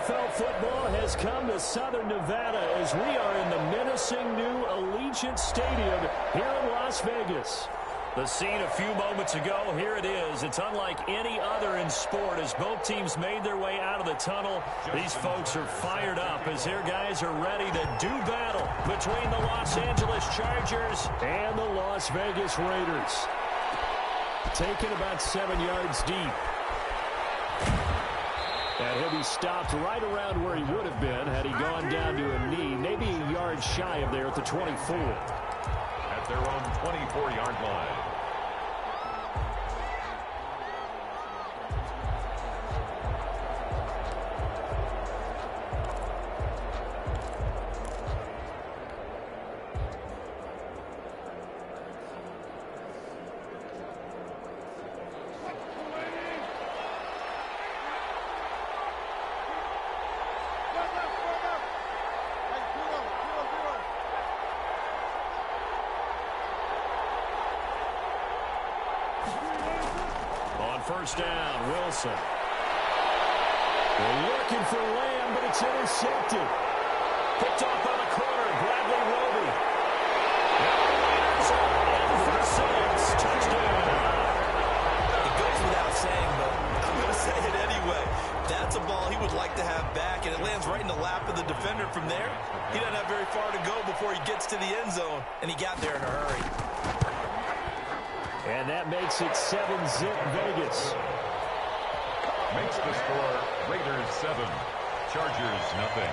NFL football has come to Southern Nevada as we are in the menacing new Allegiant Stadium here in Las Vegas. The scene a few moments ago, here it is. It's unlike any other in sport as both teams made their way out of the tunnel. These folks are fired up as their guys are ready to do battle between the Los Angeles Chargers and the Las Vegas Raiders. Taken about 7 yards deep. And he'll be stopped right around where he would have been had he gone down to a knee, maybe a yard shy of there at the 24. At their own 24-yard line. First down, Wilson. They're looking for Lamb, but it's intercepted. Picked off on the corner, Bradley Roby. And for 6, touchdown. It goes without saying, but I'm going to say it anyway. That's a ball he would like to have back, and it lands right in the lap of the defender from there. He doesn't have very far to go before he gets to the end zone, and he got there in a hurry. And that makes it 7-zip Vegas. Makes the score Raiders 7, Chargers nothing.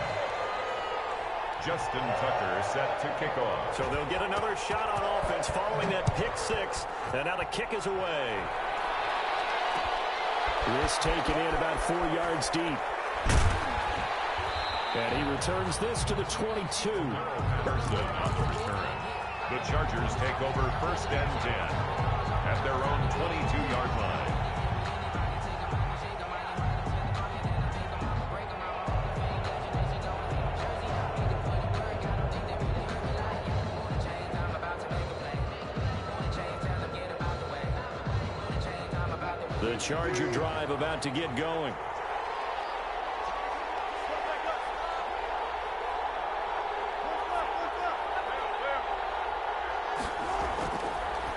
Justin Tucker set to kick off. So they'll get another shot on offense following that pick 6. And now the kick is away. This taken in about 4 yards deep. And he returns this to the 22. Thurston on the return. The Chargers take over 1st and 10 at their own 22-yard line. The Charger drive about to get going.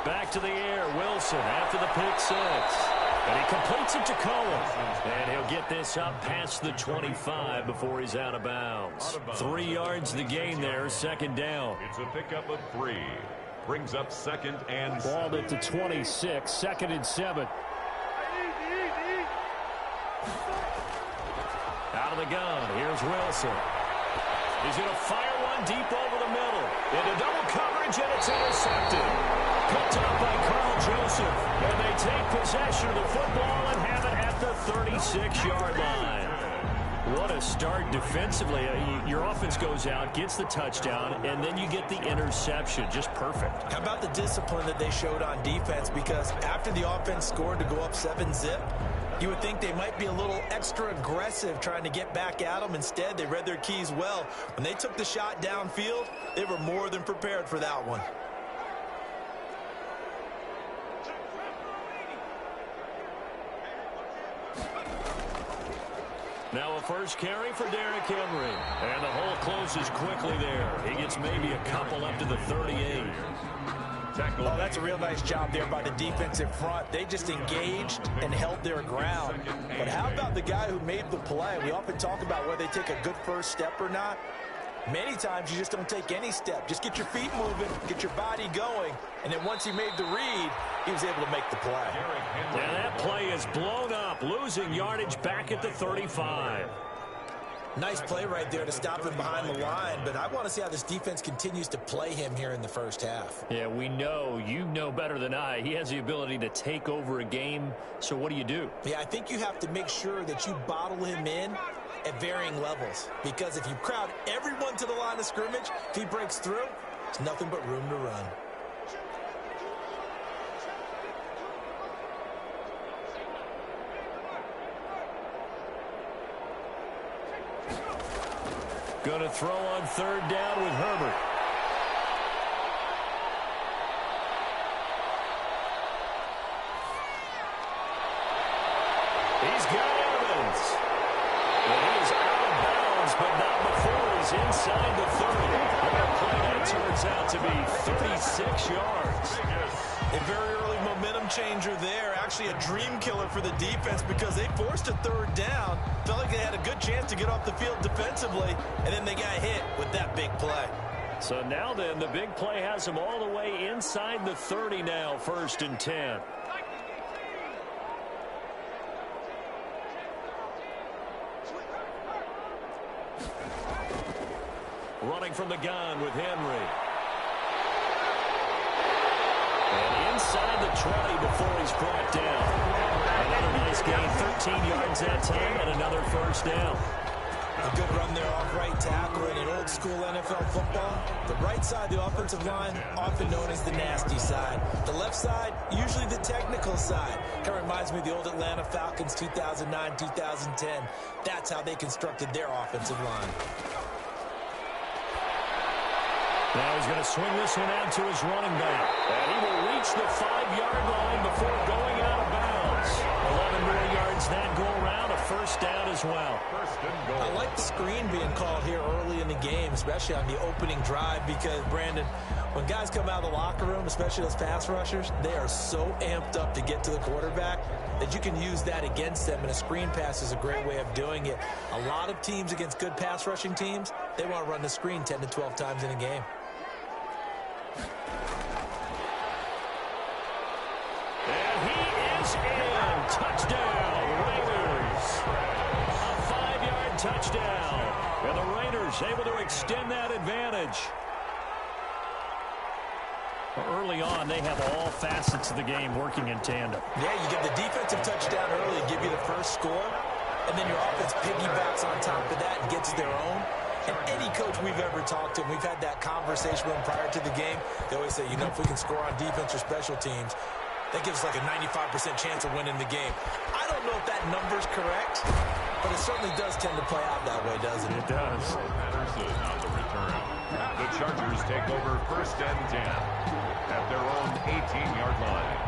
Back to the air, Wilson after the pick 6. And he completes it to Cohen. And he'll get this up past the 25 before he's out of bounds. 3 yards the gain there, 2nd down. It's a pickup of 3. Brings up 2nd and 7. Ball at the 26, 2nd and 7. Out of the gun, here's Wilson. He's going to fire one deep over the middle. Into double coverage, and it's intercepted. Picked up by Carl Joseph. And they take possession of the football and have it at the 36-yard line. What a start defensively. Your offense goes out, gets the touchdown, and then you get the interception. Just perfect. How about the discipline that they showed on defense? Because after the offense scored to go up 7-zip, you would think they might be a little extra aggressive trying to get back at them. Instead, they read their keys well. When they took the shot downfield, they were more than prepared for that one. Now a first carry for Derrick Henry. And the hole closes quickly there. He gets maybe a couple up to the 38. Oh, that's a real nice job there by the defensive front. They just engaged and held their ground. But how about the guy who made the play? We often talk about whether they take a good first step or not. Many times you just don't take any step. Just get your feet moving, get your body going, and then once he made the read, he was able to make the play. And that play is blown up, losing yardage back at the 35. Nice play right there to stop him behind the line, but I want to see how this defense continues to play him here in the first half. Yeah, we know, you know better than I, he has the ability to take over a game, so what do? Yeah, I think you have to make sure that you bottle him in at varying levels, because if you crowd everyone to the line of scrimmage, if he breaks through, there's nothing but room to run. Going to throw on 3rd down with Herbert. He's got Evans. And he is out inside the 30. That play that turns out to be 36 yards. A very early momentum changer there. Actually a dream killer for the defense because they forced a third down. Felt like they had a good chance to get off the field defensively, and then they got hit with that big play. So now then, the big play has them all the way inside the 30 now, 1st and 10. Running from the gun with Henry. And inside the 20 before he's brought down. Another nice gain, 13 yards that time, and another 1st down. A good run there off right tackle in old school NFL football. The right side, the offensive line, often known as the nasty side. The left side, usually the technical side. Kind of reminds me of the old Atlanta Falcons 2009, 2010. That's how they constructed their offensive line. Now he's going to swing this one out to his running back. And he will reach the 5-yard line before going out of bounds. 11 more yards that go around, a 1st down as well. I like the screen being called here early in the game, especially on the opening drive, because, Brandon, when guys come out of the locker room, especially those pass rushers, they are so amped up to get to the quarterback that you can use that against them, and a screen pass is a great way of doing it. A lot of teams against good pass rushing teams, they want to run the screen 10 to 12 times in a game. And he is in. Touchdown, Raiders. A 5-yard touchdown. And the Raiders able to extend that advantage. Early on, they have all facets of the game working in tandem. Yeah, you get the defensive touchdown early, give you the first score, and then your offense piggybacks on top of that and gets their own. And any coach we've ever talked to, and we've had that conversation with them prior to the game, they always say, you know, if we can score on defense or special teams, that gives us like a 95% chance of winning the game. I don't know if that number's correct, but it certainly does tend to play out that way, doesn't it? It does. Patterson on the return. The Chargers take over 1st and 10 at their own 18-yard line.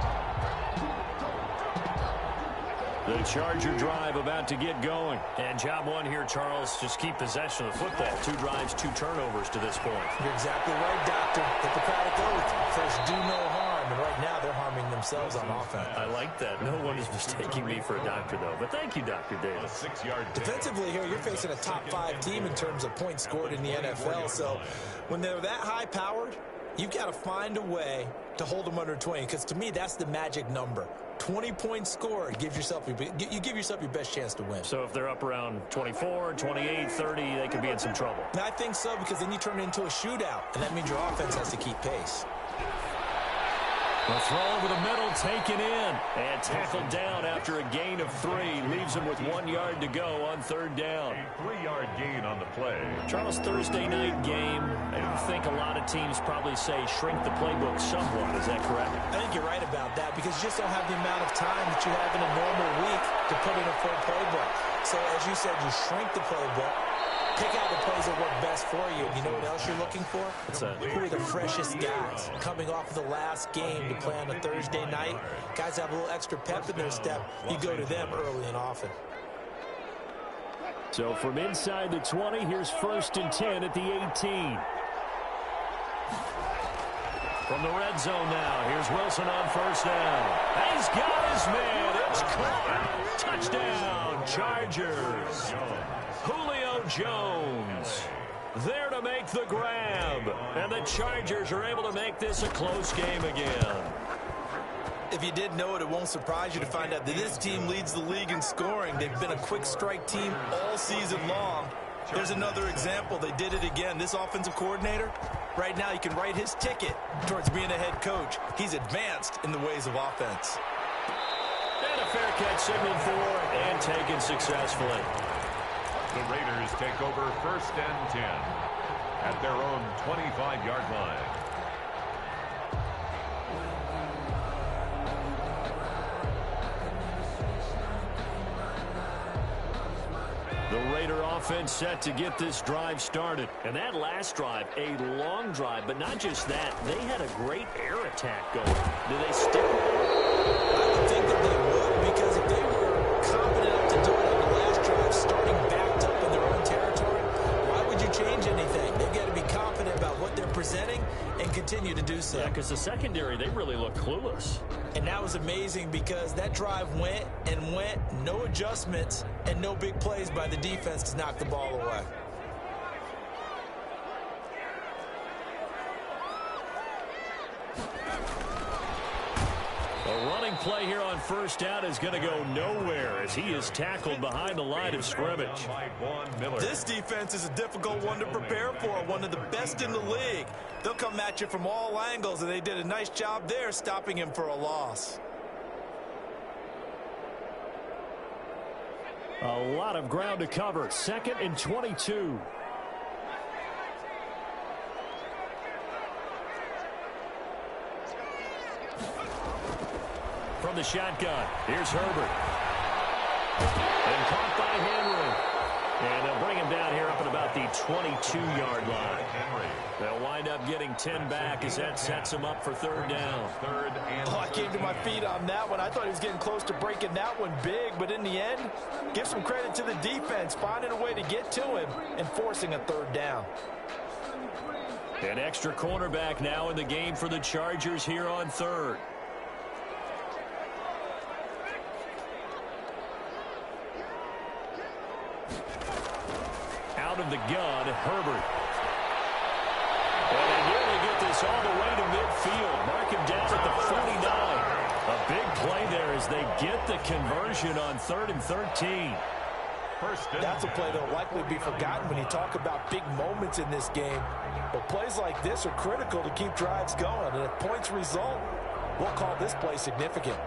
The Charger drive about to get going. And job one here, Charles, just keep possession of the football. 2 drives, 2 turnovers to this point. You're exactly right, Doctor. Hippocratic oath. First, do no harm. And right now, they're harming themselves on offense. I like that. No one is mistaking me for a doctor, though. But thank you, Dr. Davis. 6-yard Defensively here, you're facing a top 5 team in terms of points scored in the NFL. So when they're that high-powered, you've got to find a way to hold them under 20. Because to me, that's the magic number. 20 points scored, you give yourself your best chance to win. So if they're up around 24, 28, 30, they could be in some trouble. And I think so, because then you turn it into a shootout, and that means your offense has to keep pace. The throw over the middle, taken in, and tackled down after a gain of 3. Leaves him with 1 yard to go on 3rd down. A 3-yard gain on the play. Charles, Thursday night game, I think a lot of teams probably say shrink the playbook somewhat. Is that correct? I think you're right about that, because you just don't have the amount of time that you have in a normal week to put in a full playbook. So as you said, you shrink the playbook, pick out the plays that work best for you. You know what else you're looking for? What's that? Who are the freshest guys coming off of the last game to play on a Thursday night? Guys have a little extra pep in their step. You go to them early and often. So from inside the 20, here's 1st and 10 at the 18. From the red zone now, here's Wilson on 1st down. He's got his man. It's caught. Touchdown, Chargers. Julio Jones there to make the grab. And the Chargers are able to make this a close game again. If you didn't know it, it won't surprise you to find out that this team leads the league in scoring. They've been a quick strike team all season long. There's another example. They did it again. This offensive coordinator, right now, you can write his ticket towards being a head coach. He's advanced in the ways of offense. And a fair catch signaled for and taken successfully. The Raiders take over 1st and 10 at their own 25-yard line. The Raider offense set to get this drive started. And that last drive, a long drive, but not just that. They had a great air attack going. Do they stick with it? I would think that they would, because if they were confident enough to do it on the last drive, starting backed up in their own territory, why would you change anything? continue to do so. Yeah, because the secondary, they really look clueless. And that was amazing because that drive went and went, no adjustments, and no big plays by the defense to knock the ball away. A running play here on first down is going to go nowhere as he is tackled behind the line of scrimmage. This defense is a difficult one to prepare for, one of the best in the league. They'll come at you from all angles, and they did a nice job there stopping him for a loss. A lot of ground to cover. 2nd and 22. From the shotgun, here's Herbert. And caught by Henry. And they'll bring him down here up at about the 22-yard line. They'll wind up getting 10 back as that sets him up for 3rd down. I came to my feet on that one. I thought he was getting close to breaking that one big, but in the end, give some credit to the defense, finding a way to get to him and forcing a 3rd down. An extra cornerback now in the game for the Chargers here on 3rd. Out of the gun, Herbert. And they nearly get this all the way to midfield. Mark him down at the 49. A big play there as they get the conversion on 3rd and 13. That's a play that will likely be forgotten when you talk about big moments in this game. But plays like this are critical to keep drives going. And if points result, we'll call this play significant.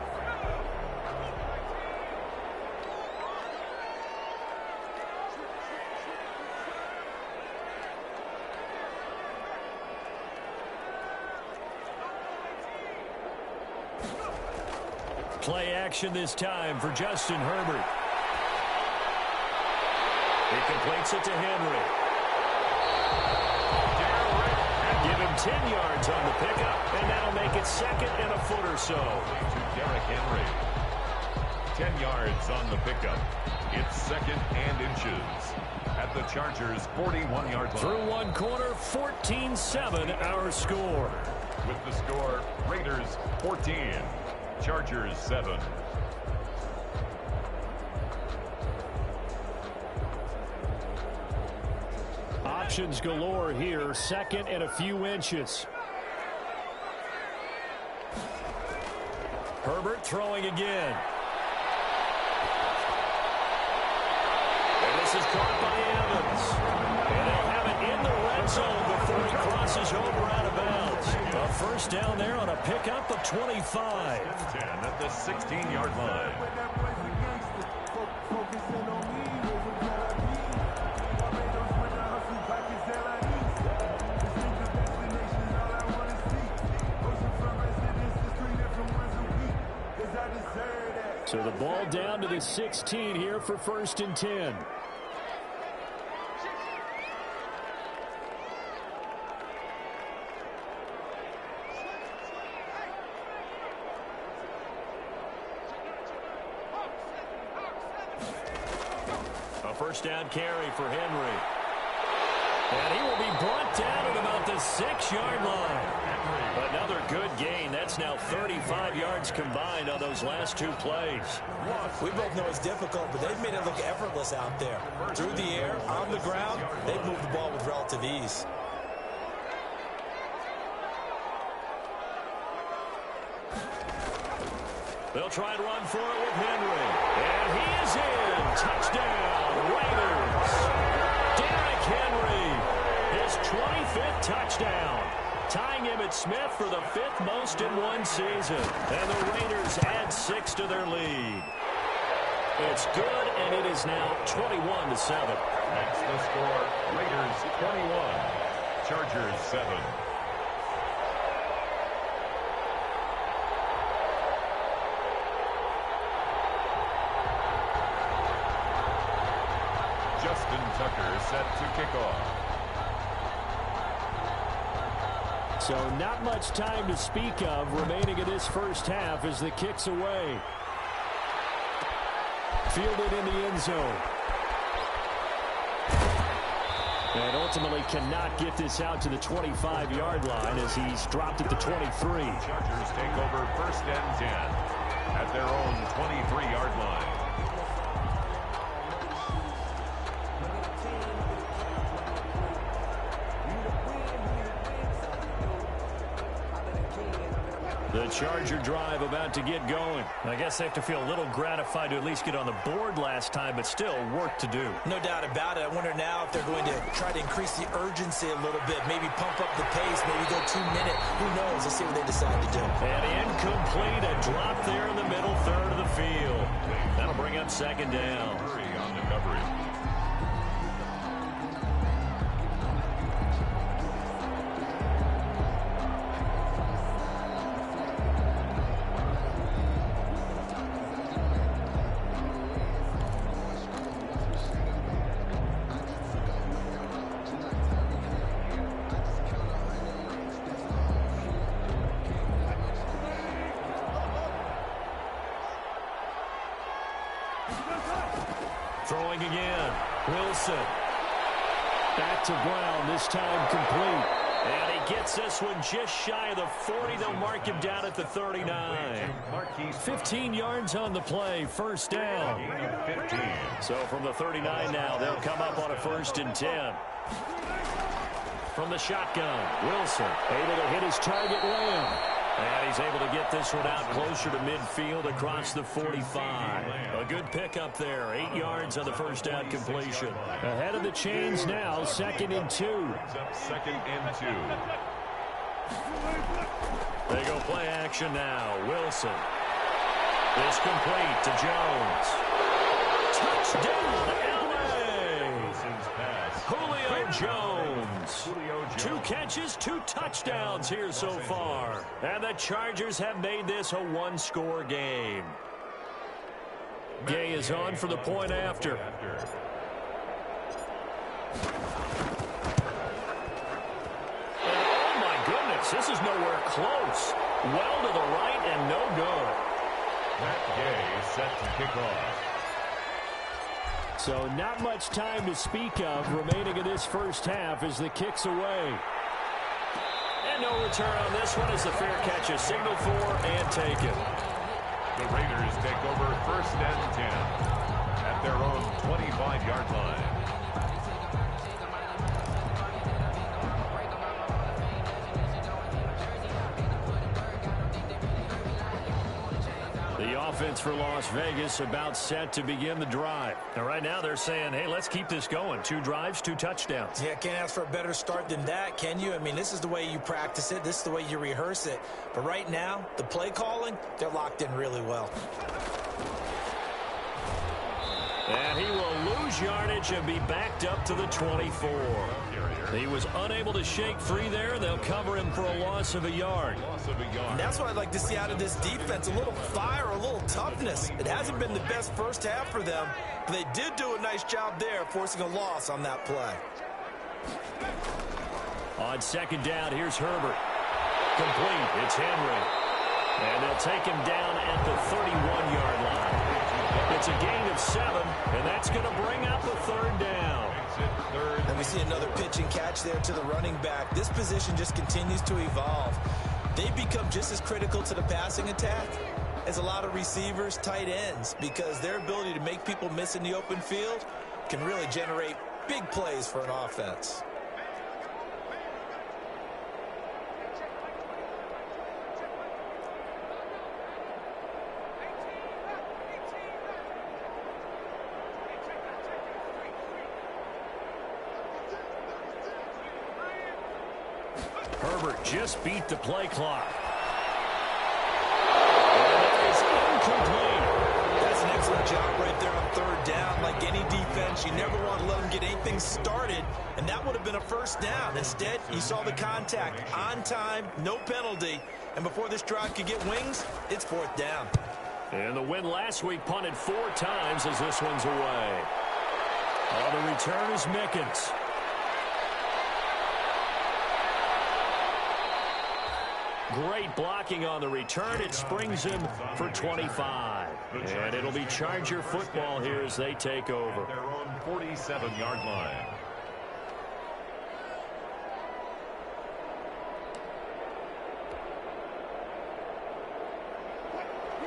Play action this time for Justin Herbert. He completes it to Henry. Give him 10 yards on the pickup, and that'll make it 2nd and a foot or so. To Derrick Henry. 10 yards on the pickup. It's 2nd and inches at the Chargers' 41-yard line. Through one quarter, 14-7 our score. With the score, Raiders 14. Chargers 7. Options galore here. 2nd and a few inches. Herbert throwing again. And this is caught by Evans. And they'll have it in the red zone before he crosses over out of bounds. A first down there on a pickup of 25. 10 at the 16-yard line. So the ball down to the 16 here for 1st and 10. First down carry for Henry. And he will be brought down at about the 6-yard line. Another good gain. That's now 35 yards combined on those last 2 plays. We both know it's difficult, but they've made it look effortless out there. Through the air, on the ground, they've moved the ball with relative ease. They'll try and run for it with Henry. And he is in. Touchdown, Raiders. Derrick Henry, his 25th touchdown. Tying him at Smith for the 5th most in one season. And the Raiders add 6 to their lead. It's good, and it is now 21-7. That's the score. Raiders 21. Chargers 7. Justin Tucker set to kick off. So not much time to speak of remaining in this first half as the kick's away. Fielded in the end zone. And ultimately cannot get this out to the 25-yard line as he's dropped at the 23. Chargers take over 1st and 10 at their own 23-yard line. The Charger drive about to get going. I guess they have to feel a little gratified to at least get on the board last time, but still work to do. No doubt about it. I wonder now if they're going to try to increase the urgency a little bit, maybe pump up the pace, maybe go 2-minute. Who knows? Let's see what they decide to do. And incomplete, a drop there in the middle third of the field. That'll bring up 2nd down. Hurry on the coverage. Throwing again. Wilson. Back to Brown, this time complete. And he gets this one just shy of the 40. They'll mark him down at the 39. 15 yards on the play, 1st down. So from the 39 now, they'll come up on a 1st and 10. From the shotgun, Wilson able to hit his target, Lamb. And he's able to get this one out closer to midfield across the 45. A good pickup there. 8 yards on the 1st down completion. Ahead of the chains now, 2nd and 2. 2nd and 2. They go play action now. Wilson. It's complete to Jones. Touchdown, LA! Wilson's pass. Julio Jones. 2 catches, 2 touchdowns here so far. And the Chargers have made this a 1-score game. Gay is on for the point after. And oh my goodness, this is nowhere close. Well to the right and no good. Matt Gay set to kick off. So not much time to speak of remaining in this 1st half as the kick's away. And no return on this one as the fair catch is signaled for and taken. The Raiders take over 1st and 10 at their own 25-yard line. The offense for Las Vegas about set to begin the drive. And right now they're saying, hey, let's keep this going. 2 drives, 2 touchdowns. Yeah, can't ask for a better start than that, can you? I mean, this is the way you practice it. This is the way you rehearse it. But right now, the play calling, they're locked in really well. And he will lose yardage and be backed up to the 24. He was unable to shake free there. They'll cover him for a loss of a yard. And that's what I'd like to see out of this defense. A little fire, a little toughness. It hasn't been the best 1st half for them, but they did do a nice job there, forcing a loss on that play. On 2nd down, here's Herbert. Complete. It's Henry. And they'll take him down at the 31-yard line. It's a gain of 7, and that's going to bring up a 3rd down. And we see another pitch and catch there to the running back. This position just continues to evolve. They become just as critical to the passing attack as a lot of receivers, tight ends, because their ability to make people miss in the open field can really generate big plays for an offense. Herbert just beat the play clock. And that is incomplete. That's an excellent job right there on 3rd down. Like any defense, you never want to let them get anything started, and that would have been a 1st down. Instead, you saw the contact on time, no penalty, and before this drive could get wings, it's 4th down. And the win last week punted 4 times as this one's away. On the return is Mickens. Great blocking on the return. It springs him for 25. And it'll be Charger football here as they take over. Their own 47-yard line.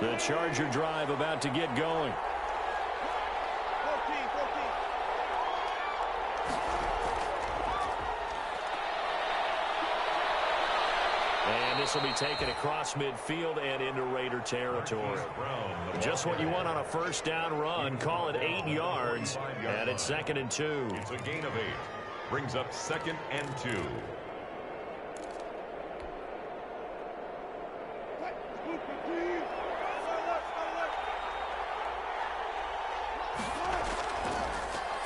The Charger drive about to get going. And this will be taken across midfield and into Raider territory. Just what you want on a first down run. Call it 8 yards, and it's 2nd and 2. It's a gain of 8. Brings up 2nd and 2.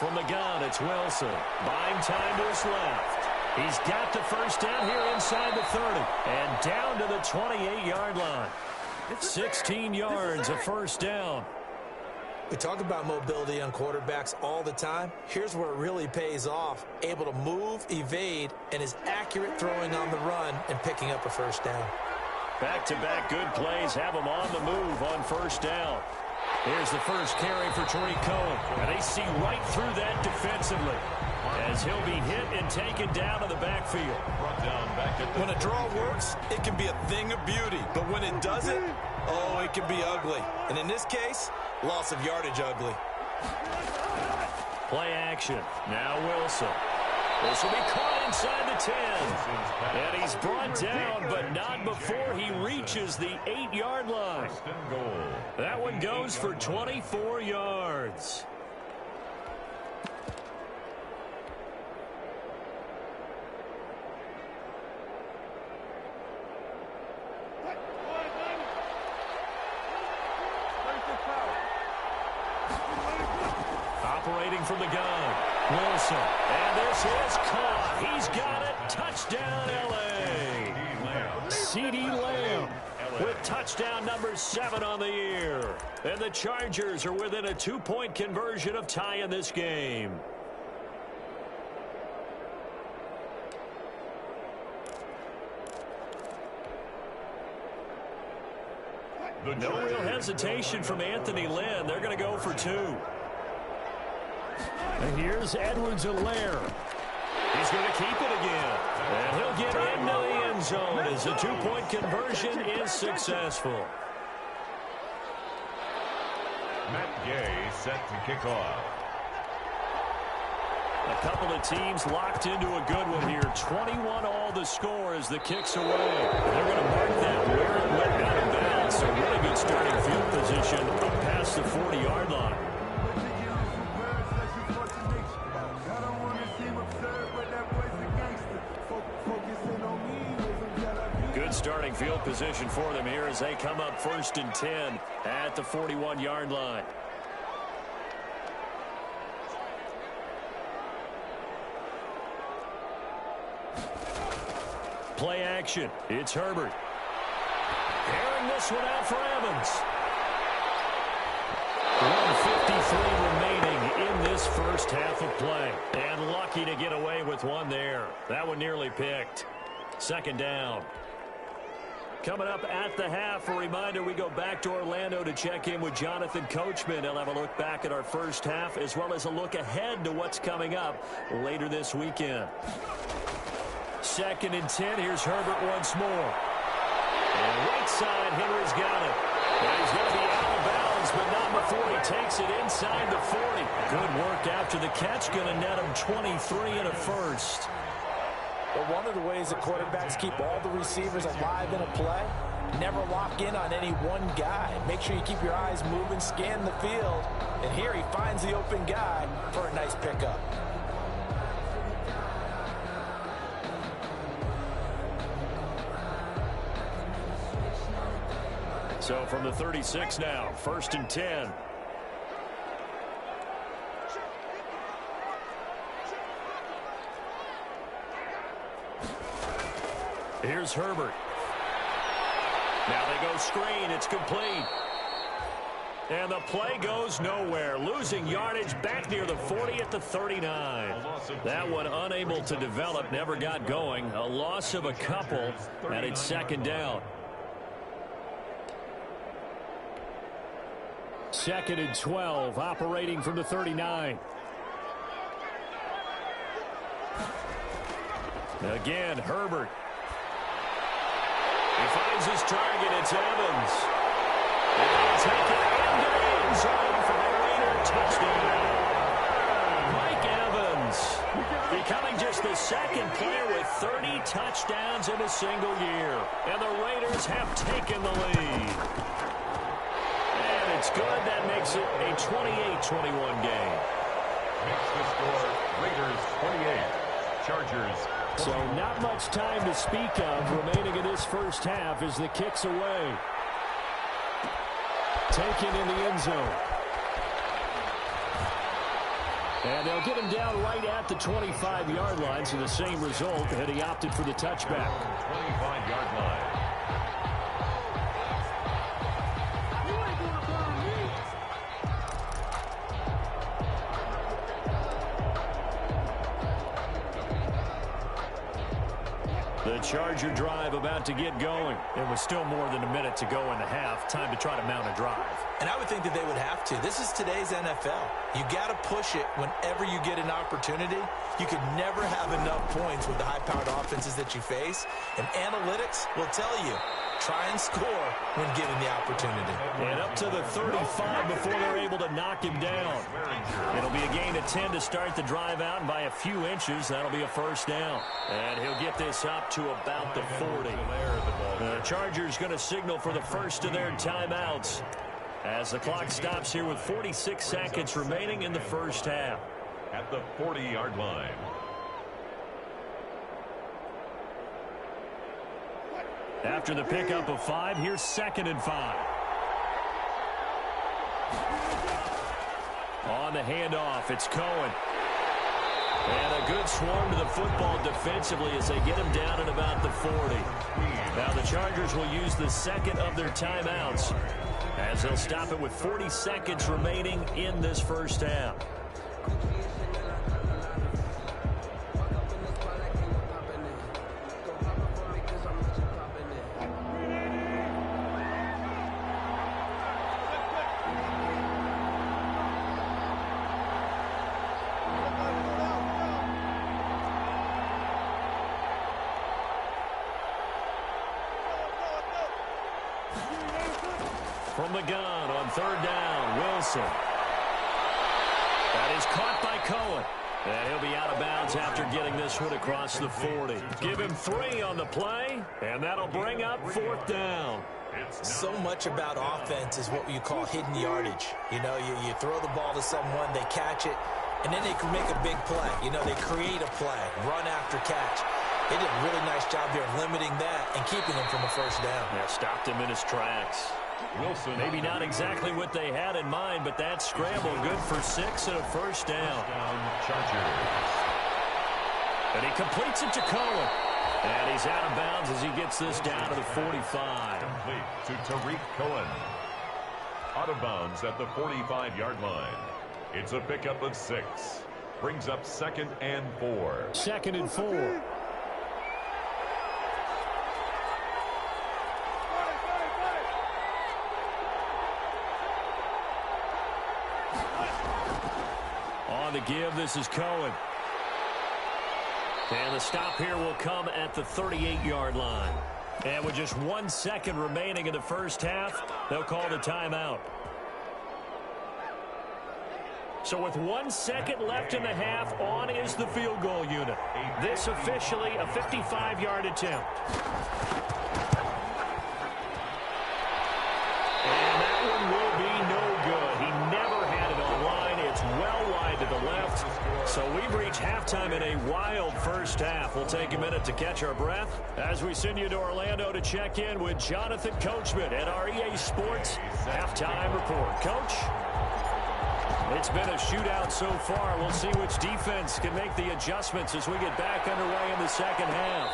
From the gun, it's Wilson. Buying time to his left. He's got the first down here inside the 30. And down to the 28-yard line. 16 yards, a first down. We talk about mobility on quarterbacks all the time. Here's where it really pays off. Able to move, evade, and is accurate throwing on the run and picking up a first down. Back-to-back good plays have him on the move on first down. Here's the first carry for Tariq Cohen. And they see right through that defensively as he'll be hit and taken down to the backfield. When a draw works, it can be a thing of beauty. But when it doesn't, oh, it can be ugly. And in this case, loss of yardage ugly. Play action. Now Wilson. This will be caught inside the 10. And he's brought down, but not before he reaches the 8-yard line. That one goes for 24 yards. Operating from the gun, Wilson. And this is caught. He's got it. Touchdown, L.A. CeeDee Lamb with touchdown number 7 on the year. And the Chargers are within a 2-point conversion of tying this game. No real hesitation from Anthony Lynn. They're going to go for 2. And here's Edwards-Helaire. He's going to keep it again. And he'll get into the end zone as the 2-point conversion is successful. Matt Gay set to kick off. A couple of teams locked into a good one here. 21 all the score as the kick's away. They're going to mark that where it went out of bounds. So really good starting field position up past the 40-yard line. Good starting field position for them here as they come up 1st and 10 at the 41-yard line. Play action. It's Herbert. Airing this one out for Evans. 1:53 remaining in this first half of play. And lucky to get away with one there. That one nearly picked. 2nd down. Coming up at the half, a reminder, we go back to Orlando to check in with Jonathan Coachman. He'll have a look back at our first half as well as a look ahead to what's coming up later this weekend. 2nd and 10. Here's Herbert once more. And right side, Henry's got it. And he's going to be out of bounds, but not before he takes it inside the 40. Good work after the catch. Going to net him 23 and a first. But one of the ways that quarterbacks keep all the receivers alive in a play, never lock in on any one guy. Make sure you keep your eyes moving, scan the field. And here he finds the open guy for a nice pickup. So from the 36 now, 1st and 10. Here's Herbert. Now they go screen. It's complete. And the play goes nowhere. Losing yardage back near the 40 at the 39. That one unable to develop, never got going. A loss of a couple, and it's 2nd down. 2nd and 12, operating from the 39. Again, Herbert. He finds his target. It's Evans. And taken into the end zone for the Raider touchdown. Mike Evans becoming just the second player with 30 touchdowns in a single year. And the Raiders have taken the lead. And it's good. That makes it a 28-21 game. Makes the score Raiders 28, Chargers 20. So not much time to speak of remaining in this first half as the kick's away. Taken in the end zone. And they'll get him down right at the 25-yard line, so the same result had he opted for the touchback. 25-yard line. The Charger drive about to get going. There was still more than a minute to go in the half. Time to try to mount a drive. And I would think that they would have to. This is today's NFL. You got to push it whenever you get an opportunity. You could never have enough points with the high-powered offenses that you face. And analytics will tell you, try and score when given the opportunity. And up to the 35 before they're able to knock him down. It'll be a gain of 10 to start the drive out, and by a few inches, that'll be a first down. And he'll get this up to about the 40. The Chargers going to signal for the first of their timeouts as the clock stops here with 46 seconds remaining in the first half. At the 40-yard line. After the pickup of 5, here's 2nd and 5. On the handoff, it's Cohen. And a good swarm to the football defensively as they get him down at about the 40. Now the Chargers will use the second of their timeouts as they'll stop it with 40 seconds remaining in this first half. From the gun on 3rd down, Wilson. That is caught by Cohen. And he'll be out of bounds after getting this one across the 40. Give him 3 on the play, and that'll bring up 4th down. So much about offense is what you call hidden yardage. You know, you throw the ball to someone, they catch it, and then they can make a big play. You know, they create a play, run after catch. They did a really nice job there of limiting that and keeping him from a first down. Yeah, stopped him in his tracks. Wilson, maybe not exactly what they had in mind, but that scramble good for 6 and a first down. Chargers. And he completes it to Cohen. And he's out of bounds as he gets this down to the 45. Complete to Tariq Cohen. Out of bounds at the 45-yard line. It's a pickup of 6. Brings up 2nd and 4. 2nd and 4. On the give, this is Cohen. And the stop here will come at the 38-yard line. And with just 1 second remaining in the first half, they'll call the timeout. So with 1 second left in the half, on is the field goal unit. This officially a 55-yard attempt. And that one will be no good. He never had it on line. It's well wide to the left. So we've reached halftime in a wild first half. We'll take a minute to catch our breath as we send you to Orlando to check in with Jonathan Coachman at our EA Sports Halftime Report. Coach? It's been a shootout so far. We'll see which defense can make the adjustments as we get back underway in the second half.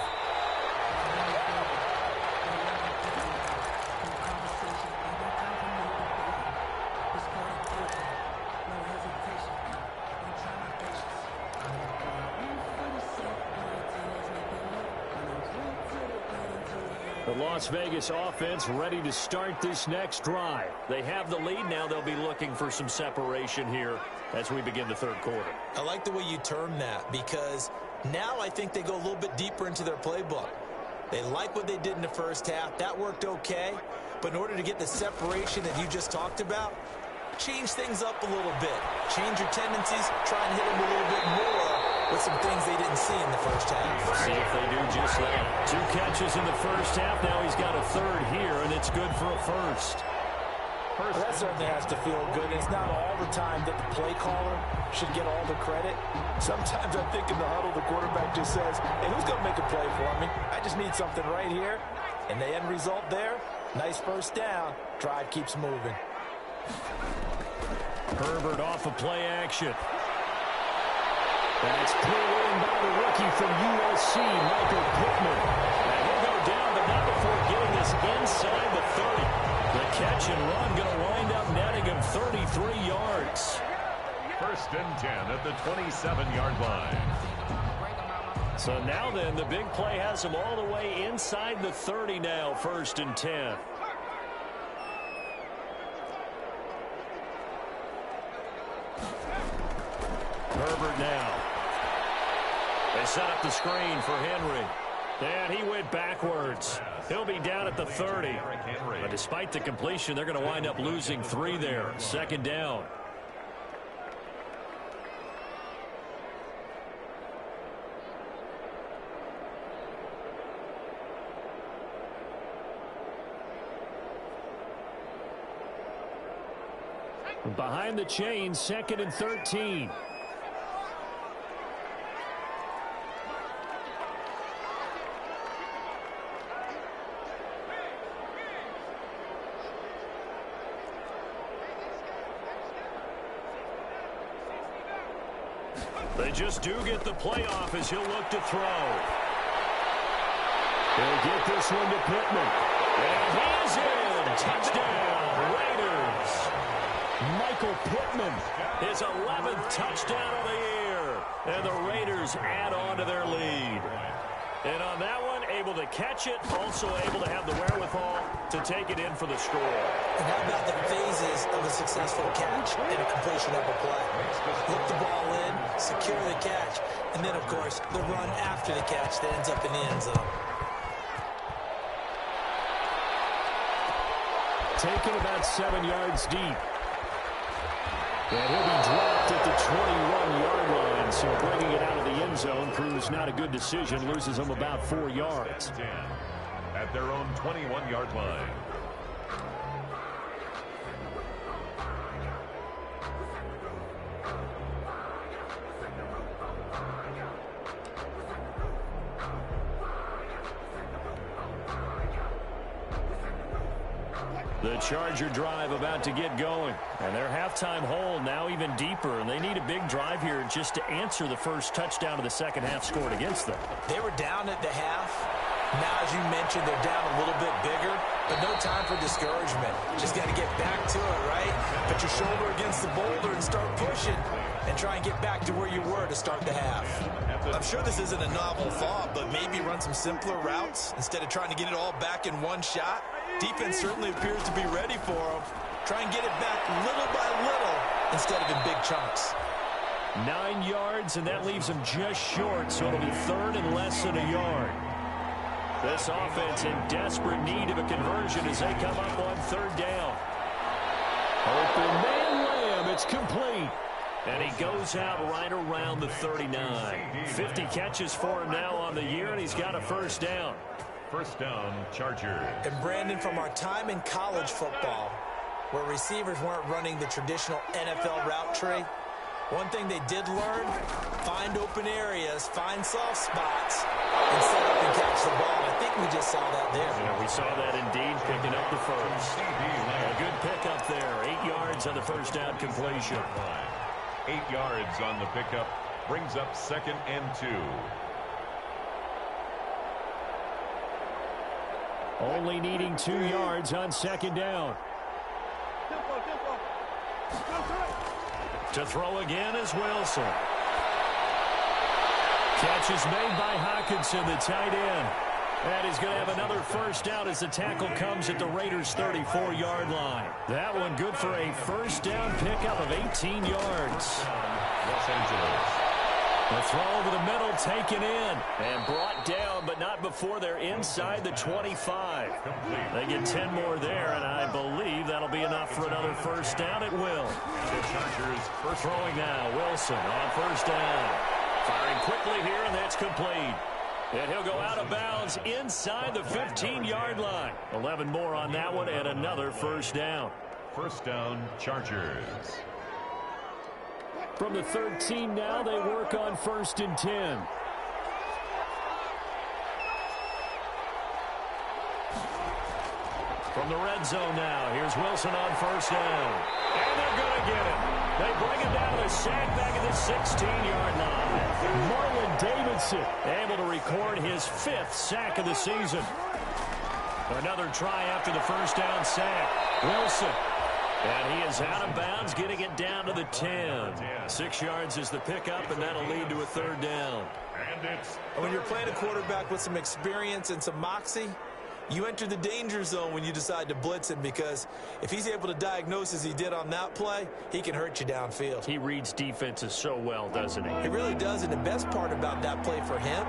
The Las Vegas offense ready to start this next drive. They have the lead. Now they'll be looking for some separation here as we begin the third quarter. I like the way you term that because now I think they go a little bit deeper into their playbook. They like what they did in the first half. That worked okay. But in order to get the separation that you just talked about, change things up a little bit. Change your tendencies, try and hit them a little bit more with some things they didn't see in the first half. See if they do just that. 2 catches in the first half. Now he's got a third here, and it's good for a first. Well, that certainly has to feel good. It's not all the time that the play caller should get all the credit. Sometimes I think in the huddle, the quarterback just says, hey, who's going to make a play for me? I just need something right here. And the end result there, nice first down. Drive keeps moving. Herbert off of play action. That's pulled in by the rookie from USC, Michael Pittman. And he'll go down, but not before getting this inside the 30. The catch and run going to wind up netting him 33 yards. First and 10 at the 27-yard line. So now then, the big play has him all the way inside the 30 now, first and 10. Herbert now. They set up the screen for Henry. And he went backwards. He'll be down at the 30. But despite the completion, they're going to wind up losing 3 there. Second down. Behind the chain, 2nd and 13. They just do get the playoff as he'll look to throw. They'll get this one to Pittman. And he's in. Touchdown, Raiders. Michael Pittman, his 11th touchdown of the year. And the Raiders add on to their lead. And on that one, able to catch it, also able to have the wherewithal to take it in for the score. And how about the phases of a successful catch and a completion of a play? Look the ball in, secure the catch, and then, of course, the run after the catch that ends up in the end zone. Taken about 7 yards deep. And he'll be dropped at the 21-yard line, so bringing it out of the end zone proves not a good decision, loses him about 4 yards. At their own 21-yard line. The Charger drive about to get going. And their halftime hole now even deeper. And they need a big drive here just to answer the first touchdown of the second half scored against them. They were down at the half. Now, as you mentioned, they're down a little bit bigger. But no time for discouragement. Just got to get back to it, right? Put your shoulder against the boulder and start pushing. And try and get back to where you were to start the half. I'm sure this isn't a novel thought, but maybe run some simpler routes instead of trying to get it all back in one shot. Defense certainly appears to be ready for them. Try and get it back little by little instead of in big chunks. 9 yards, and that leaves them just short, so it'll be third and less than a yard. This offense in desperate need of a conversion as they come up on third down. Open man Lamb, it's complete. And he goes out right around the 39. 50 catches for him now on the year, and he's got a first down. First down, Chargers. And Brandon, from our time in college football, where receivers weren't running the traditional NFL route tree, one thing they did learn, find open areas, find soft spots, and set up and catch the ball. I think we just saw that there. Yeah, we saw that indeed, picking up the first. A good pickup there. 8 yards on the first down completion. 8 yards on the pickup, brings up 2nd and 2. Only needing 2 yards on second down. To throw again is Wilson. Catch is made by Hockenson, the tight end. And he's going to have another first down as the tackle comes at the Raiders' 34-yard line. That one good for a first down pickup of 18 yards. Los Angeles. The throw over the middle, taken in, and brought down, but not before they're inside the 25. They get 10 more there, and I believe that'll be enough for another first down. It will. The Chargers first throwing now. Wilson on first down. Firing quickly here, and that's complete. And he'll go out of bounds inside the 15-yard line. 11 more on that one, and another first down. First down, Chargers. From the 13 now, they work on 1st and 10. From the red zone now, here's Wilson on first down. And they're going to get him. They bring him down to a sack back at the 16-yard line. Marlon Davidson able to record his 5th sack of the season. Another try after the first down sack. Wilson. And he is out of bounds, getting it down to the 10. 6 yards is the pickup, and that'll lead to a third down. When you're playing a quarterback with some experience and some moxie, you enter the danger zone when you decide to blitz him, because if he's able to diagnose as he did on that play, he can hurt you downfield. He reads defenses so well, doesn't he? He really does, and the best part about that play for him,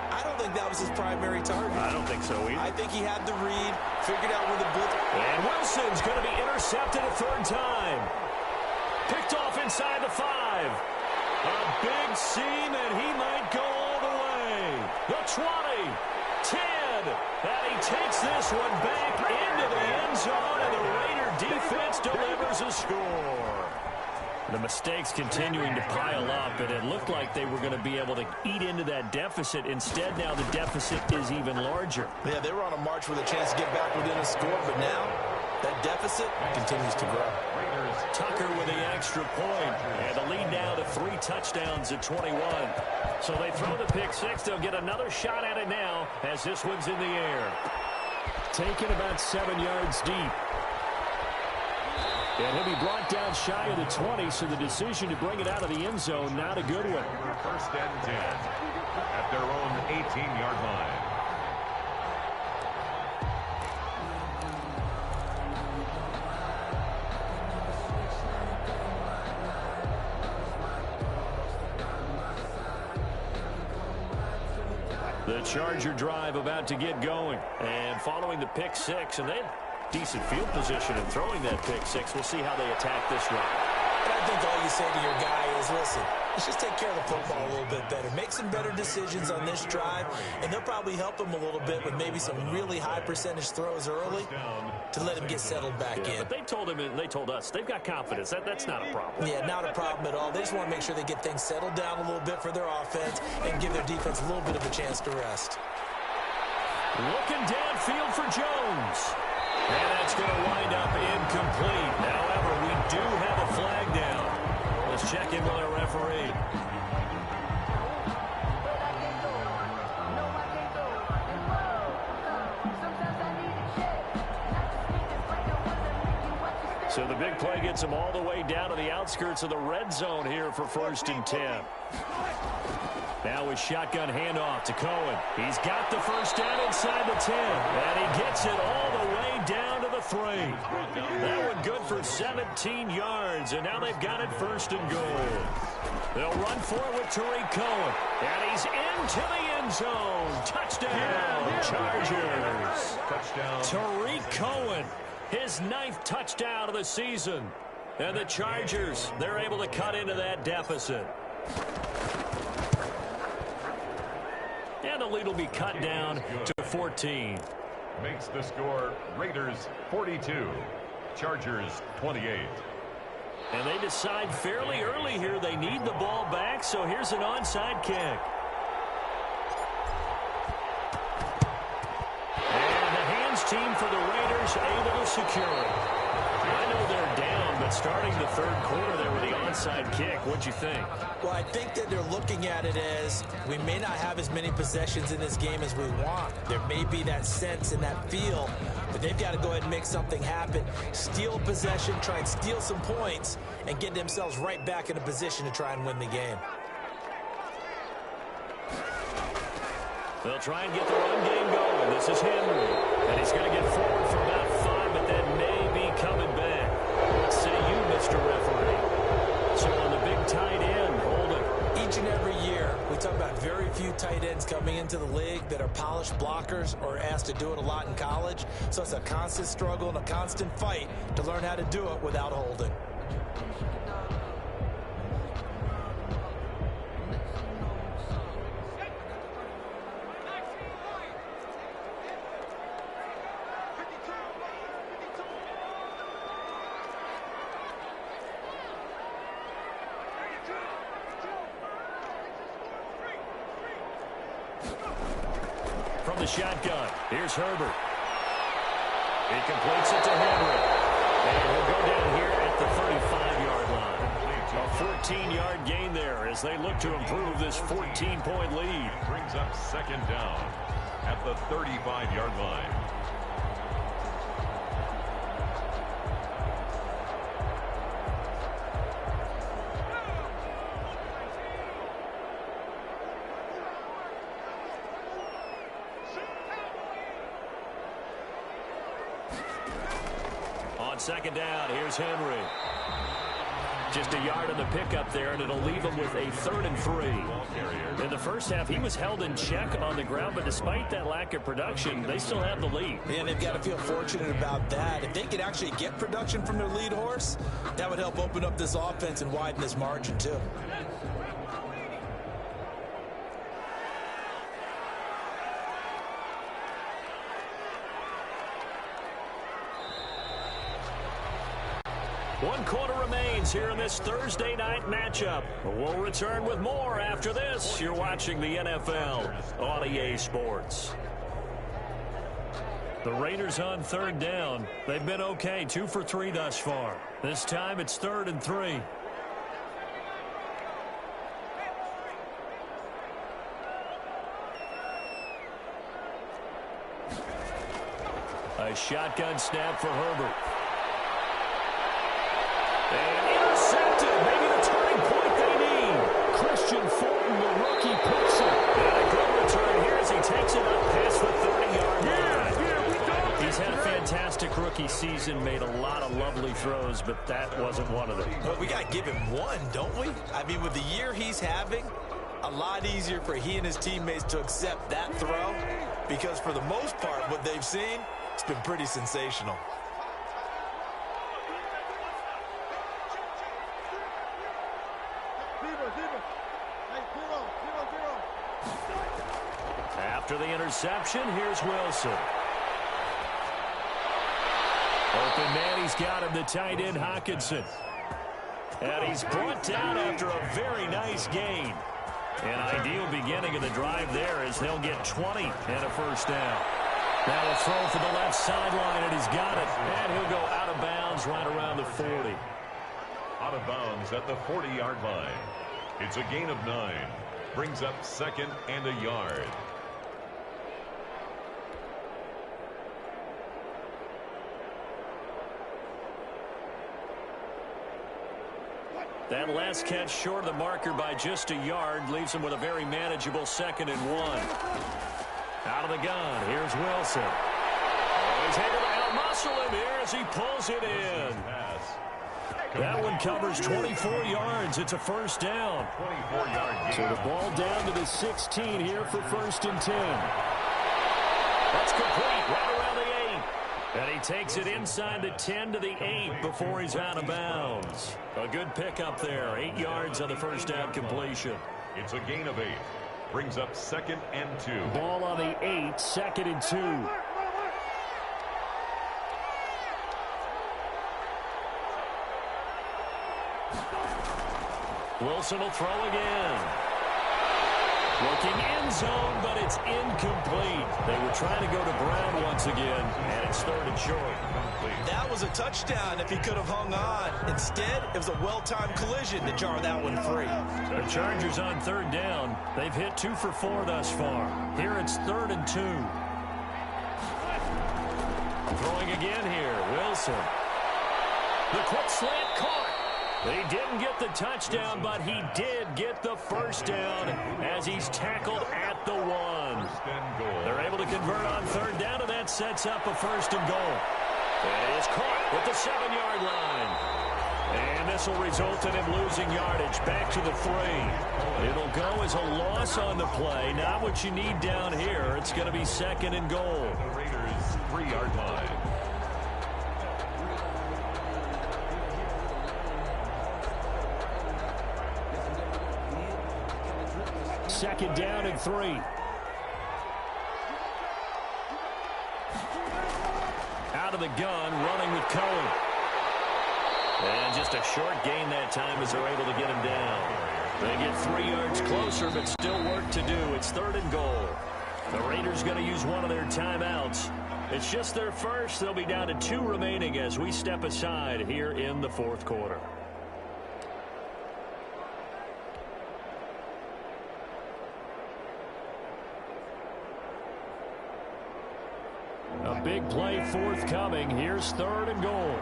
I don't think that was his primary target. I don't think so either. I think he had the read, figured out where the blitz. And Wilson's going to be intercepted a third time. Picked off inside the 5. A big seam, and he might go all the way. The 20, 10, and he takes this one back into the end zone, and the Raider defense delivers a score. The mistakes continuing to pile up, and it looked like they were going to be able to eat into that deficit. Instead, now the deficit is even larger. Yeah, they were on a march with a chance to get back within a score, but now that deficit continues to grow. Tucker with the extra point, and the lead now to 3 touchdowns at 21. So they throw the pick 6. They'll get another shot at it now as this one's in the air. Taken about 7 yards deep. And he'll be brought down shy of the 20, so the decision to bring it out of the end zone, not a good one. First and 10 at their own 18-yard line. The Charger drive about to get going. And following the pick 6, and they had decent field position in throwing that pick 6. We'll see how they attack this drive. I think all you say to your guy is, listen, let's just take care of the football a little bit better. Make some better decisions on this drive, and they'll probably help him a little bit with maybe some really high percentage throws early to let him get settled back in. But they told him, and they told us, they've got confidence. That's not a problem. Yeah, not a problem at all. They just want to make sure they get things settled down a little bit for their offense and give their defense a little bit of a chance to rest. Looking downfield for Jones. And that's going to wind up incomplete. However, we do have a flag down. Let's check in with our referee. So the big play gets him all the way down to the outskirts of the red zone here for 1st and 10. Now with shotgun handoff to Cohen. He's got the first down inside the 10. And he gets it all the way down to the 3. That one good for 17 yards. And now they've got it 1st and goal. They'll run for it with Tariq Cohen. And he's into the end zone. Touchdown, Chargers. Touchdown. Tariq Cohen, his 9th touchdown of the season. And the Chargers, they're able to cut into that deficit. And the lead will be cut down to 14. Makes the score Raiders 42, Chargers 28. And they decide fairly early here they need the ball back, so here's an onside kick. And the hands team for the Raiders able to secure it. I know they're down, but starting the 3rd quarter there with the onside kick, what'd you think? Well, I think that they're looking at it as we may not have as many possessions in this game as we want. There may be that sense and that feel, but they've got to go ahead and make something happen. Steal possession, try and steal some points, and get themselves right back in a position to try and win the game. They'll try and get the run game going. This is Henry. And he's going to get forward for about 5, but then may be coming back. What say you, Mr. Referee? So on the big tight end, holding. Each and every year, few tight ends coming into the league that are polished blockers or asked to do it a lot in college. So it's a constant struggle and a constant fight to learn how to do it without holding. From the shotgun, here's Herbert. He completes it to Henry. And he'll go down here at the 35-yard line. A 14-yard gain there as they look to improve this 14-point lead. Brings up second down at the 35-yard line. On second down, here's Henry. Just a yard on the pickup there, and it'll leave him with a 3rd and 3. In the first half, he was held in check on the ground, but despite that lack of production, they still have the lead. Yeah, and they've got to feel fortunate about that. If they could actually get production from their lead horse, that would help open up this offense and widen this margin, too. One quarter remains here in this Thursday night matchup. We'll return with more after this. You're watching the NFL on EA Sports. The Raiders on 3rd down. They've been okay, 2 for 3 thus far. This time it's 3rd and 3. A shotgun snap for Herbert. And intercepted. Maybe the turning point they need. Christian Fulton, the rookie, puts it. And a good return here as he takes it up past the 30-yard line. He's had a fantastic rookie season, made a lot of lovely throws, but that wasn't one of them. Well, we got to give him one, don't we? I mean, with the year he's having, a lot easier for he and his teammates to accept that throw because for the most part, what they've seen, it's been pretty sensational. After the interception, here's Wilson. Open man, he's got him, the tight end, Hockenson. And he's brought down after a very nice gain. An ideal beginning of the drive there as they'll get 20 and a first down. Now a throw for the left sideline, and he's got it. And he'll go out of bounds right around the 40. Out of bounds at the 40-yard line. It's a gain of 9. Brings up 2nd and a yard. That last catch short of the marker by just a yard leaves him with a very manageable 2nd and 1. Out of the gun, here's Wilson. Oh, he's able to out-muscle him here as he pulls it in. That one covers 24 yards. It's a first down. 24-yard gain. So the ball down to the 16 here for 1st and 10. That's complete right around the 8. And he takes it inside the 10 to the 8 before he's out of bounds. A good pickup there. 8 yards on the first down completion. It's a gain of 8. Brings up 2nd and 2. Ball on the 8, 2nd and 2. Wilson will throw again. Looking end zone, but it's incomplete. They were trying to go to Brown once again, and it's 3rd and short. That was a touchdown if he could have hung on. Instead, it was a well-timed collision to jar that one free. The Chargers on 3rd down. They've hit 2 for 4 thus far. Here it's 3rd and 2. Throwing again here, Wilson. The quick slant caught. He didn't get the touchdown, but he did get the first down as he's tackled at the 1. They're able to convert on 3rd down, and that sets up a 1st and goal. And it is caught at the 7-yard line. And this will result in him losing yardage. Back to the 3. It'll go as a loss on the play. Not what you need down here. It's going to be 2nd and goal. The Raiders' 3-yard line. Second down and 3. Out of the gun, running with Cohen. And just a short gain that time as they're able to get him down. They get 3 yards closer, but still work to do. It's 3rd and goal. The Raiders going to use one of their timeouts. It's just their first. They'll be down to 2 remaining as we step aside here in the 4th quarter. A big play forthcoming. Here's 3rd and goal.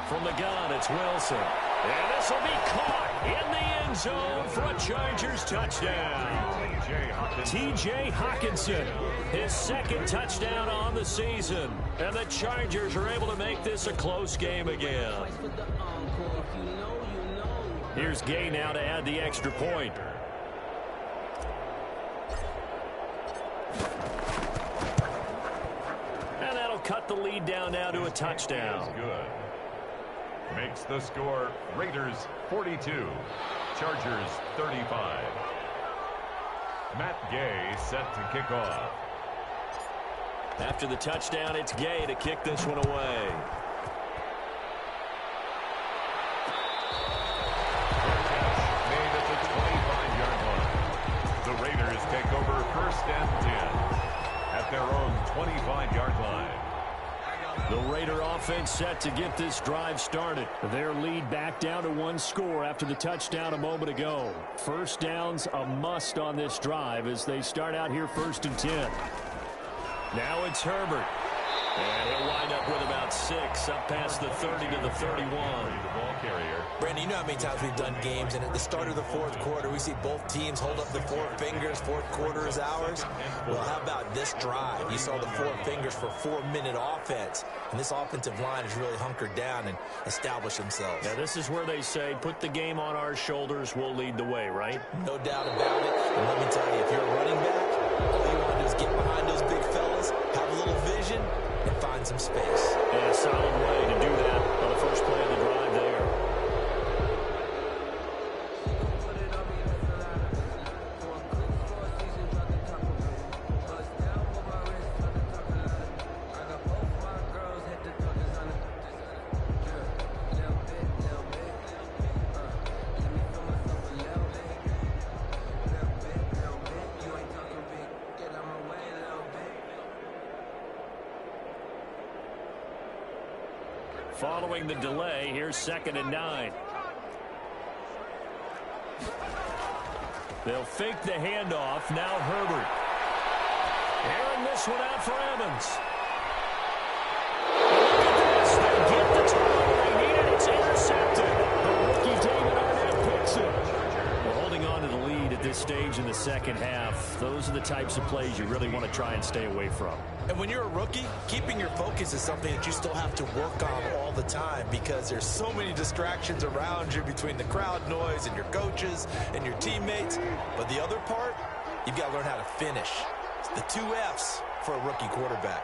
From the gun, it's Wilson. And this will be caught in the end zone for a Chargers touchdown. T.J. Hockenson, his 2nd touchdown on the season. And the Chargers are able to make this a close game again. Here's Gay now to add the extra point. And that'll cut the lead down now to a touchdown. Good. Makes the score Raiders 42, Chargers 35. Matt Gay set to kick off. After the touchdown, it's Gay to kick this one away. Made at the 25-yard line. The Raiders take over 1st and 10 at their own 25-yard line. The Raider offense set to get this drive started. Their lead back down to 1 score after the touchdown a moment ago. 1st downs a must on this drive as they start out here 1st and 10. Now it's Herbert. And he'll wind up with about 6 up past the 30 to the 31. The ball carrier. Brandon, you know how many times we've done games, and at the start of the 4th quarter, we see both teams hold up the 4 fingers, 4th quarter is ours. Well, how about this drive? You saw the 4 fingers for 4-minute offense, and this offensive line has really hunkered down and established themselves. Now, this is where they say, put the game on our shoulders, we'll lead the way, right? No doubt about it, and let me tell you, if you're a running back, all you want to do is get behind those big fellas, have a little vision, and find some space. And a solid way to do that on the first play of the drive there. Following the delay, here's 2nd and 9. They'll fake the handoff. Now Herbert. Airing this one out for Evans. Look at this. They get the turnover they needed. It's intercepted. The rookie David Arnett picks it. We're holding on to the lead at this stage in the 2nd half. Those are the types of plays you really want to try and stay away from. And when you're a rookie, keeping your focus is something that you still have to work on all the time because there's so many distractions around you between the crowd noise and your coaches and your teammates. But the other part, you've got to learn how to finish. It's the 2 F's for a rookie quarterback.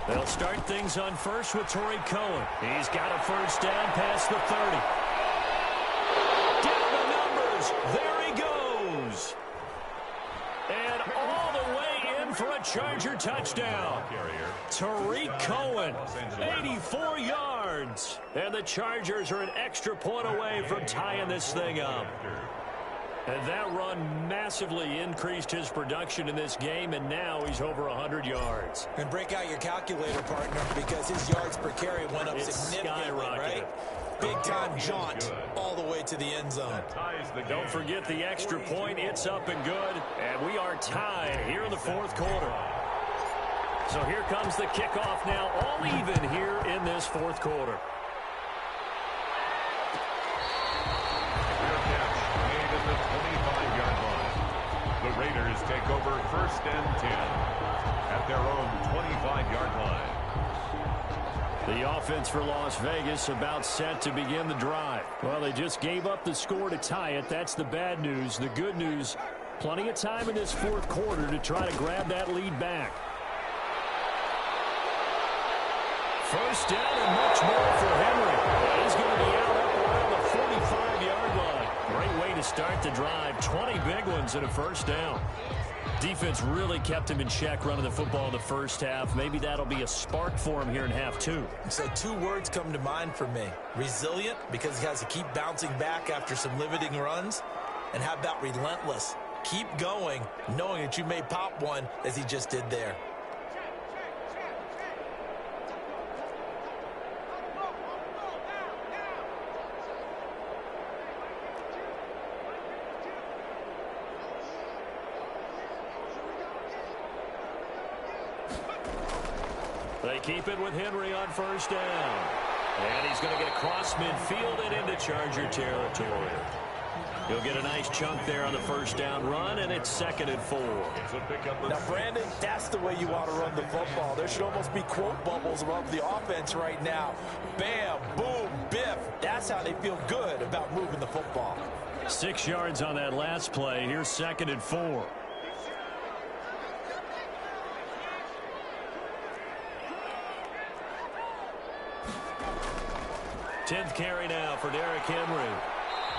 They'll start things on first with Torrey Cohen. He's got a 1st down past the 30. Down the numbers. There he goes. And all the way in for a Charger touchdown. Tariq Cohen, 84 yards. And the Chargers are an extra point away from tying this thing up. And that run massively increased his production in this game, and now he's over 100 yards. And break out your calculator, partner, because his yards per carry went up significantly, right? Big-time jaunt all the way to the end zone. Don't forget the extra point. It's up and good. And we are tied here in the 4th quarter. So here comes the kickoff now, all even here in this 4th quarter. The Raiders take over 1st and 10 at their own 25-yard line. The offense for Las Vegas about set to begin the drive. Well, they just gave up the score to tie it. That's the bad news. The good news, plenty of time in this fourth quarter to try to grab that lead back. First down and much more for Henry. He's going to be out up around the 45-yard line. Great way to start the drive. 20 big ones and a first down. Defense really kept him in check running the football in the first half. Maybe that'll be a spark for him here in half two. So 2 words come to mind for me. Resilient, because he has to keep bouncing back after some limiting runs. And how about relentless? Keep going, knowing that you may pop one as he just did there. They keep it with Henry on first down. And he's going to get across midfield and into Charger territory. He'll get a nice chunk there on the first down run, and it's 2nd and 4. Now, Brandon, that's the way you want to run the football. There should almost be quote bubbles above the offense right now. Bam, boom, biff. That's how they feel good about moving the football. 6 yards on that last play. Here's 2nd and 4. 10th carry now for Derrick Henry.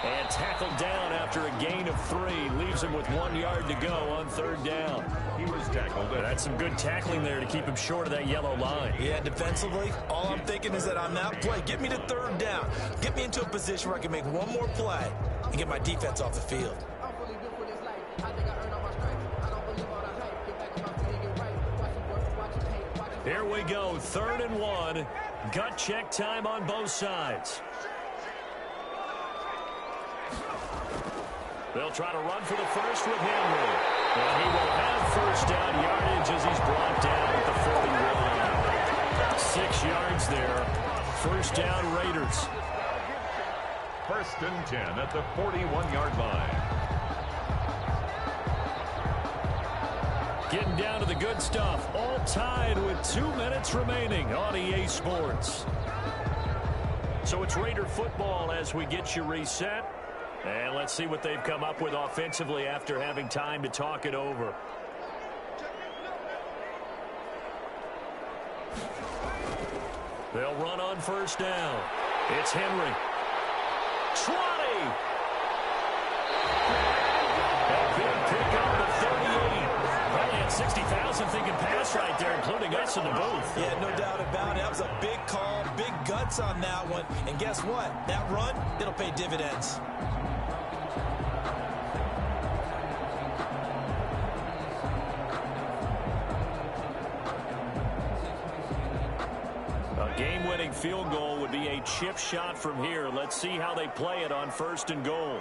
And tackled down after a gain of 3. Leaves him with 1 yard to go on 3rd down. He was tackled. That's some good tackling there to keep him short of that yellow line. Yeah, defensively, all I'm thinking is that on that play, get me to 3rd down. Get me into a position where I can make one more play and get my defense off the field. Here we go, 3rd and 1. Gut check time on both sides. They'll try to run for the first with Henry. And he will have first down yardage as he's brought down at the 41. 6 yards there. First down, Raiders. 1st and 10 at the 41-yard line. Getting down to the good stuff. All tied with 2 minutes remaining on EA Sports. So it's Raider football as we get you reset. And let's see what they've come up with offensively after having time to talk it over. They'll run on first down. It's Henry. 20! A big pick up to 38. Probably had 60,000 thinking pass right there, including us in the booth. Yeah, no doubt about it. That was a big call, big guts on that one. And guess what? That run, it'll pay dividends. A game-winning field goal would be a chip shot from here. Let's see how they play it on 1st and goal.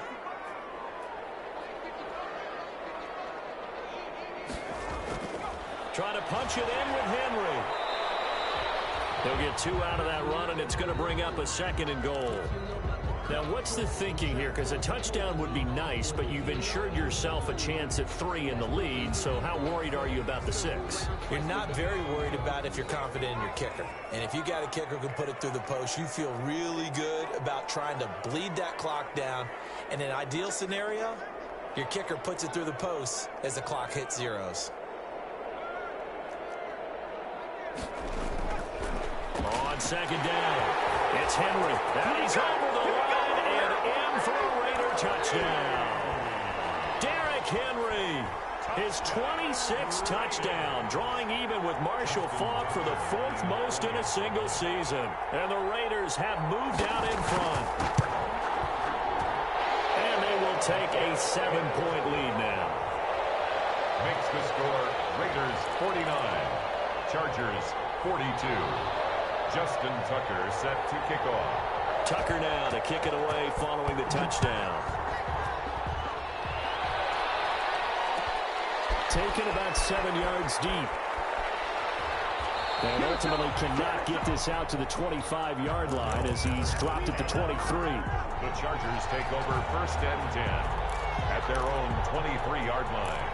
Trying to punch it in with Henry. They'll get 2 out of that run, and it's going to bring up a 2nd and goal. Now, what's the thinking here? Because a touchdown would be nice, but you've ensured yourself a chance at 3 in the lead, so how worried are you about the 6? You're not very worried about if you're confident in your kicker. And if you got a kicker who can put it through the post, you feel really good about trying to bleed that clock down. In an ideal scenario, your kicker puts it through the post as the clock hits zeros. On 2nd down, it's Henry. And he's over the line and in for a Raider touchdown. Derrick Henry, his 26th touchdown, drawing even with Marshall Faulk for the 4th most in a single season. And the Raiders have moved out in front. And they will take a 7-point lead now. Makes the score Raiders 49, Chargers 42. Justin Tucker set to kick off. Tucker now to kick it away following the touchdown. Taken about 7 yards deep. And ultimately cannot get this out to the 25-yard line as he's dropped at the 23. The Chargers take over 1st and 10. at their own 23-yard line.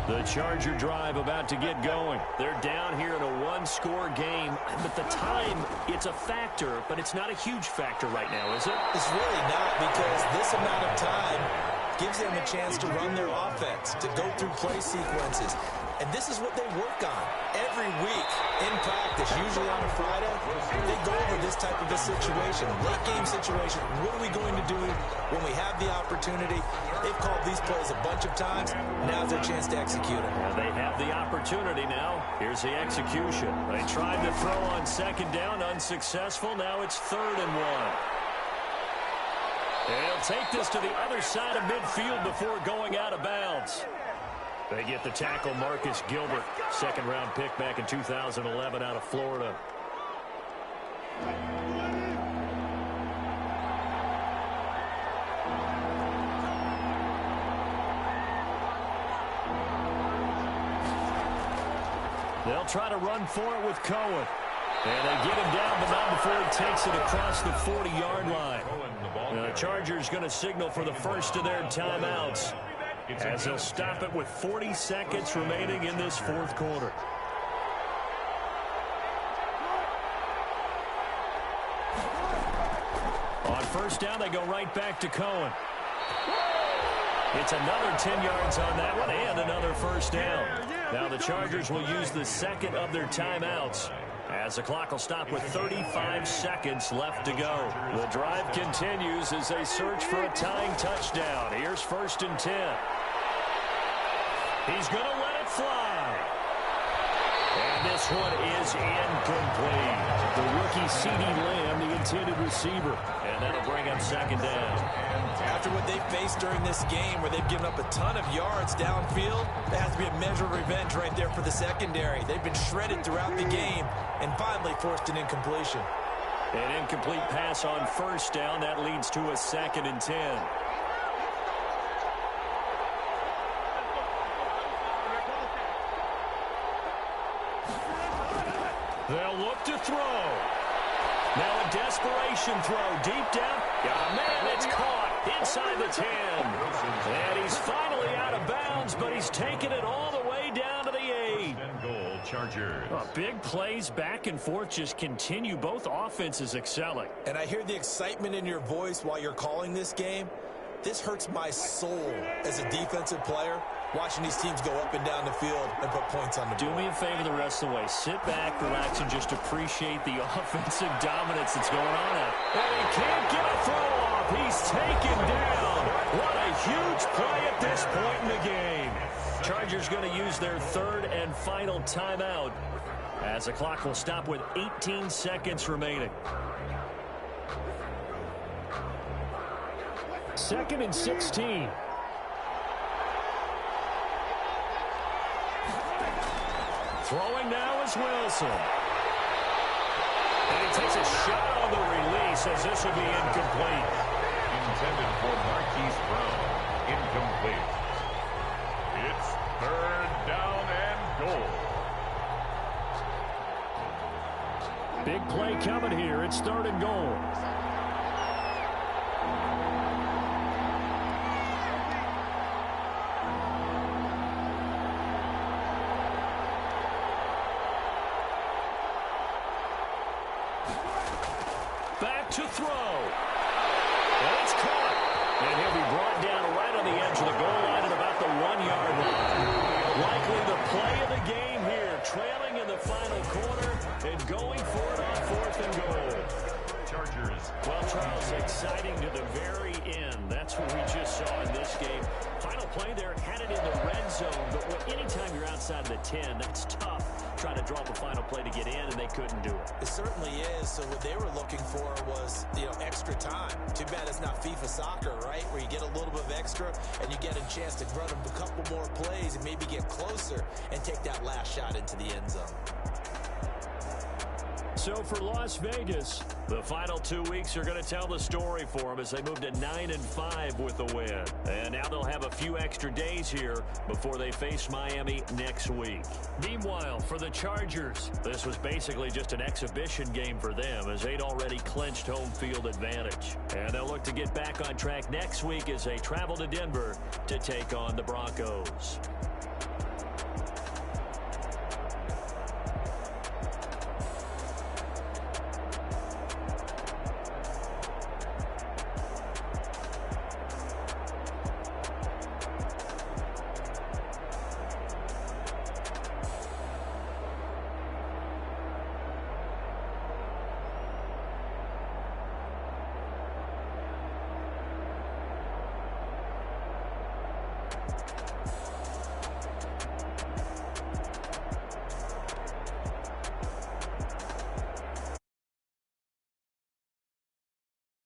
The Charger drive about to get going. They're down here in a one-score game. But the time, it's a factor, but it's not a huge factor right now, is it? It's really not, because this amount of time gives them a chance to run their offense, to go through play sequences. And this is what they work on every week in practice, usually on a Friday. They go over this type of a situation, late game situation. What are we going to do when we have the opportunity? They've called these plays a bunch of times. Now's their chance to execute them. Yeah, they have the opportunity now. Here's the execution. They tried to throw on second down, unsuccessful. Now it's 3rd and 1. They'll take this to the other side of midfield before going out of bounds. They get the tackle, Marcus Gilbert, second-round pick back in 2011 out of Florida. They'll try to run for it with Cohen. And they get him down, but not before he takes it across the 40-yard line. Now, the Chargers going to signal for the first of their timeouts, as they'll stop it with 40 seconds remaining in this 4th quarter. On first down, they go right back to Cohen. It's another 10 yards on that one and another first down. Now the Chargers will use the second of their timeouts, as the clock will stop with 35 seconds left to go. The drive continues as they search for a tying touchdown. Here's 1st and 10. He's going to let it fly. And this one is incomplete. The rookie CeeDee Lamb, the intended receiver. And that'll bring up 2nd down. After what they've faced during this game, where they've given up a ton of yards downfield, there has to be a measure of revenge right there for the secondary. They've been shredded throughout the game and finally forced an incompletion. An incomplete pass on first down. That leads to a 2nd and 10. They'll look to throw. Now a desperation throw deep down. Oh, man, it's caught inside the 10. And he's finally out of bounds, but he's taken it all the way down to the 8. Goal, Chargers. Big plays back and forth just continue. Both offenses excelling. And I hear the excitement in your voice while you're calling this game. This hurts my soul as a defensive player, watching these teams go up and down the field and put points on the board. Do me a favor the rest of the way. Sit back, relax, and just appreciate the offensive dominance that's going on out. And he can't get a throw off. He's taken down. What a huge play at this point in the game. Chargers going to use their 3rd and final timeout, as the clock will stop with 18 seconds remaining. 2nd and 16. Throwing now is Wilson. And he takes a shot on the release, as this will be incomplete. Intended for Marquise Brown. Incomplete. It's 3rd down and goal. Big play coming here. It's 3rd and goal. Back to throw. And it's caught. And he'll be brought down right on the edge of the goal line at about the 1-yard line. Likely the play of the game here. Trailing in the final quarter and going for it on 4th and goal. Chargers. Well, Charles, exciting to the very end. That's what we just saw in this game. Final play there, had it in the red zone. But anytime you're outside the 10, that's tough. Trying to draw up a final play to get in, and they couldn't do it. It certainly is. So what they were looking for was, extra time. Too bad it's not FIFA soccer, right? Where you get a little bit of extra and you get a chance to run a couple more plays and maybe get closer and take that last shot into the end zone. so for Las Vegas, the final 2 weeks are going to tell the story for them as they move to 9-5 with a win. And now they'll have a few extra days here before they face Miami next week. Meanwhile, for the Chargers, this was basically just an exhibition game for them as they'd already clinched home field advantage. And they'll look to get back on track next week as they travel to Denver to take on the Broncos.